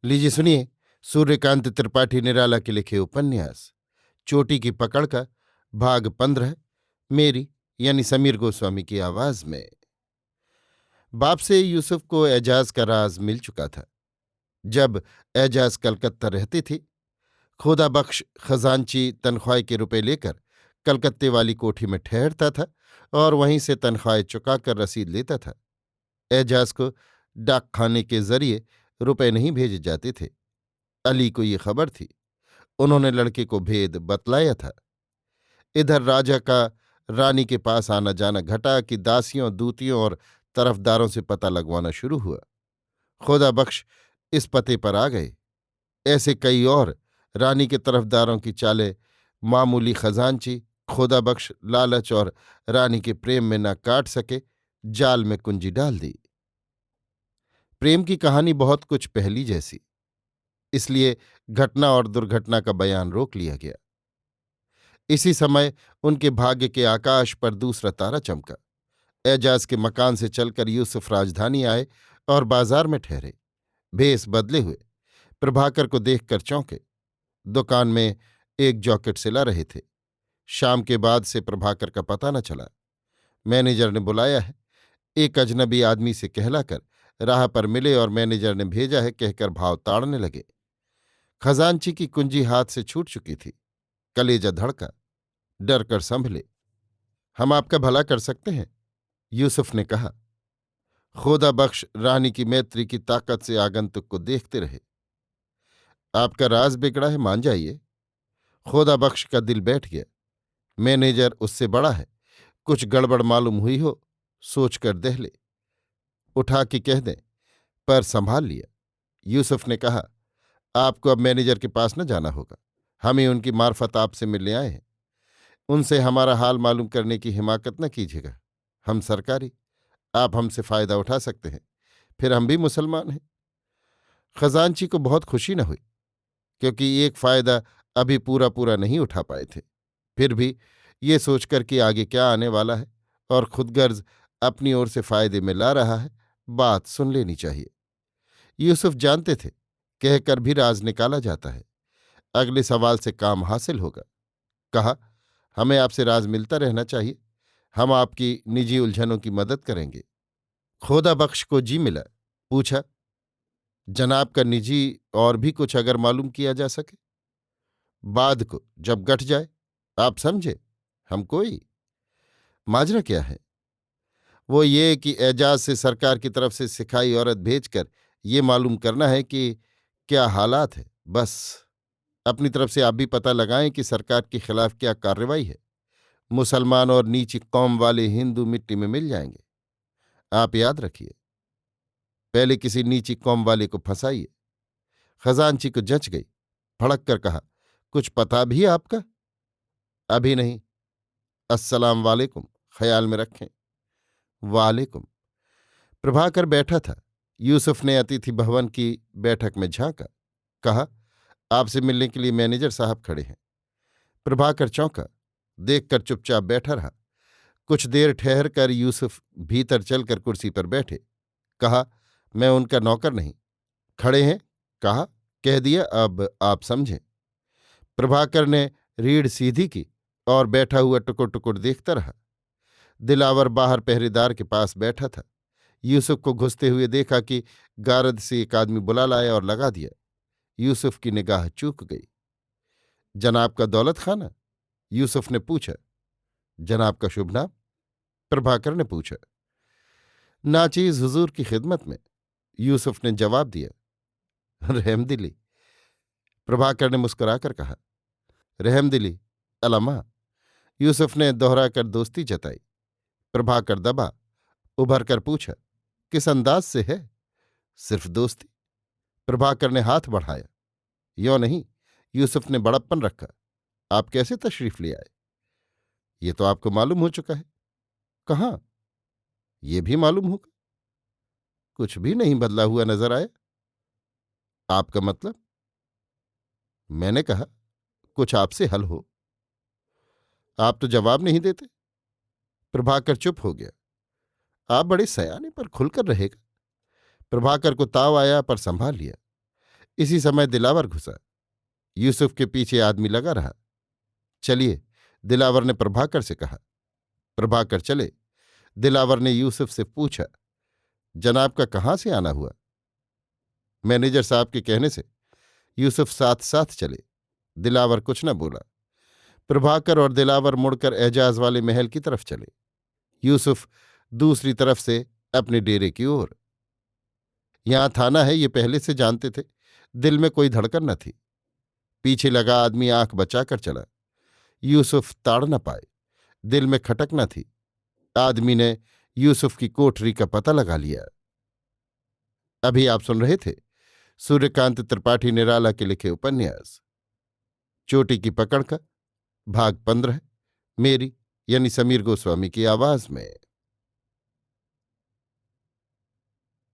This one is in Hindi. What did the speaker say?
लीजिए सुनिए। सूर्यकांत त्रिपाठी निराला के लिखे उपन्यास चोटी की पकड़ का भाग 15, मेरी यानी समीर गोस्वामी की आवाज में। बाप से यूसुफ को एजाज का राज मिल चुका था। जब एजाज कलकत्ता रहती थी, खुदा बख्श खजांची तनख्वाह के रुपए लेकर कलकत्ते वाली कोठी में ठहरता था और वहीं से तनख्वाह चुकाकर रसीद लेता था। एजाज को डाक खाने के जरिए रुपए नहीं भेजे जाते थे। अली को ये खबर थी। उन्होंने लड़के को भेद बतलाया था। इधर राजा का रानी के पास आना जाना घटा कि दासियों, दूतियों और तरफदारों से पता लगवाना शुरू हुआ। खुदा बख्श इस पते पर आ गए। ऐसे कई और रानी के तरफदारों की चालें मामूली खजांची खुदा बख्श लालच और रानी के प्रेम में न काट सके, जाल में कुंजी डाल दी। प्रेम की कहानी बहुत कुछ पहली जैसी, इसलिए घटना और दुर्घटना का बयान रोक लिया गया। इसी समय उनके भाग्य के आकाश पर दूसरा तारा चमका। एजाज के मकान से चलकर यूसुफ राजधानी आए और बाजार में ठहरे। भेस बदले हुए प्रभाकर को देखकर चौंके। दुकान में एक जॉकेट सिला रहे थे। शाम के बाद से प्रभाकर का पता न चला। मैनेजर ने बुलाया है। एक अजनबी आदमी से कहलाकर राह पर मिले और मैनेजर ने भेजा है कहकर भाव ताड़ने लगे। खजांची की कुंजी हाथ से छूट चुकी थी। कलेजा धड़का। डर कर संभले। हम आपका भला कर सकते हैं, यूसुफ ने कहा। खुदा बख्श रानी की मैत्री की ताकत से आगंतुक को देखते रहे। आपका राज बिगड़ा है, मान जाइए। खुदा बख्श का दिल बैठ गया। मैनेजर उससे बड़ा है, कुछ गड़बड़ मालूम हुई हो, सोचकर दहले। उठा के कह दें, पर संभाल लिया। यूसुफ ने कहा, आपको अब मैनेजर के पास न जाना होगा। हम ही उनकी मार्फत आपसे मिलने आए हैं। उनसे हमारा हाल मालूम करने की हिमाकत न कीजिएगा। हम सरकारी, आप हमसे फायदा उठा सकते हैं, फिर हम भी मुसलमान हैं। खजांची को बहुत खुशी न हुई, क्योंकि एक फायदा अभी पूरा पूरा नहीं उठा पाए थे। फिर भी ये सोचकर कि आगे क्या आने वाला है और खुदगर्ज अपनी ओर से फायदे में ला रहा है, बात सुन लेनी चाहिए। यूसुफ जानते थे कहकर भी राज निकाला जाता है। अगले सवाल से काम हासिल होगा। कहा, हमें आपसे राज मिलता रहना चाहिए। हम आपकी निजी उलझनों की मदद करेंगे। खुदा बख्श को जी मिला। पूछा, जनाब का निजी और भी कुछ अगर मालूम किया जा सके? बाद को जब गठ जाए, आप समझे। हम कोई माजरा क्या है? वो ये कि एजाज से सरकार की तरफ से सिखाई औरत भेजकर ये मालूम करना है कि क्या हालात है। बस अपनी तरफ से आप भी पता लगाएं कि सरकार के खिलाफ क्या कार्रवाई है। मुसलमान और नीची कौम वाले हिंदू मिट्टी में मिल जाएंगे। आप याद रखिए, पहले किसी नीची कौम वाले को फंसाइए। खजांची को जंच गई। भड़क कर कहा, कुछ पता भी है आपका? अभी नहीं। अस्सलाम वालेकुम, ख्याल में रखें। वालेकुम। प्रभाकर बैठा था। यूसुफ ने अतिथि भवन की बैठक में झांका। कहा, आपसे मिलने के लिए मैनेजर साहब खड़े हैं। प्रभाकर चौंका, देखकर चुपचाप बैठा रहा। कुछ देर ठहर कर यूसुफ भीतर चलकर कुर्सी पर बैठे। कहा, मैं उनका नौकर नहीं। खड़े हैं, कहा, कह दिया, अब आप समझें। प्रभाकर ने रीढ़ सीधी की और बैठा हुआ टुकुर टुकुर देखता रहा। दिलावर बाहर पहरेदार के पास बैठा था। यूसुफ को घुसते हुए देखा कि गारद से एक आदमी बुला लाया और लगा दिया। यूसुफ की निगाह चूक गई। जनाब का दौलत खाना? यूसुफ ने पूछा। जनाब का शुभ नाम? प्रभाकर ने पूछा। नाचीज हुजूर की खिदमत में, यूसुफ ने जवाब दिया। रहमदिली, प्रभाकर ने मुस्कुराकर कहा। रहमदिली अलमा, यूसुफ ने दोहराकर दोस्ती जताई। प्रभाकर दबा, उभर कर पूछा, किस अंदाज से है? सिर्फ दोस्ती। प्रभाकर ने हाथ बढ़ाया। यों नहीं, यूसुफ ने बड़प्पन रखा। आप कैसे तशरीफ ले आए? ये तो आपको मालूम हो चुका है। कहाँ? ये भी मालूम होगा। कुछ भी नहीं बदला हुआ नजर आया। आपका मतलब? मैंने कहा, कुछ आपसे हल हो। आप तो जवाब नहीं देते। प्रभाकर चुप हो गया। आप बड़े सयाने पर खुलकर रहेगा। प्रभाकर को ताव आया, पर संभाल लिया। इसी समय दिलावर घुसा। यूसुफ के पीछे आदमी लगा रहा। चलिए, दिलावर ने प्रभाकर से कहा। प्रभाकर चले। दिलावर ने यूसुफ से पूछा, जनाब का कहाँ से आना हुआ? मैनेजर साहब के कहने से। यूसुफ साथ साथ चले। दिलावर कुछ न बोला। प्रभाकर और दिलावर मुड़कर एजाज वाले महल की तरफ चले। यूसुफ दूसरी तरफ से अपने डेरे की ओर। यहां थाना है, ये पहले से जानते थे। दिल में कोई धड़कन न थी। पीछे लगा आदमी आंख बचाकर चला। यूसुफ ताड़ न पाए। दिल में खटक न थी। आदमी ने यूसुफ की कोठरी का पता लगा लिया। अभी आप सुन रहे थे सूर्यकांत त्रिपाठी निराला के लिखे उपन्यास चोटी की पकड़ का भाग 15, मेरी यानी समीर गोस्वामी की आवाज में।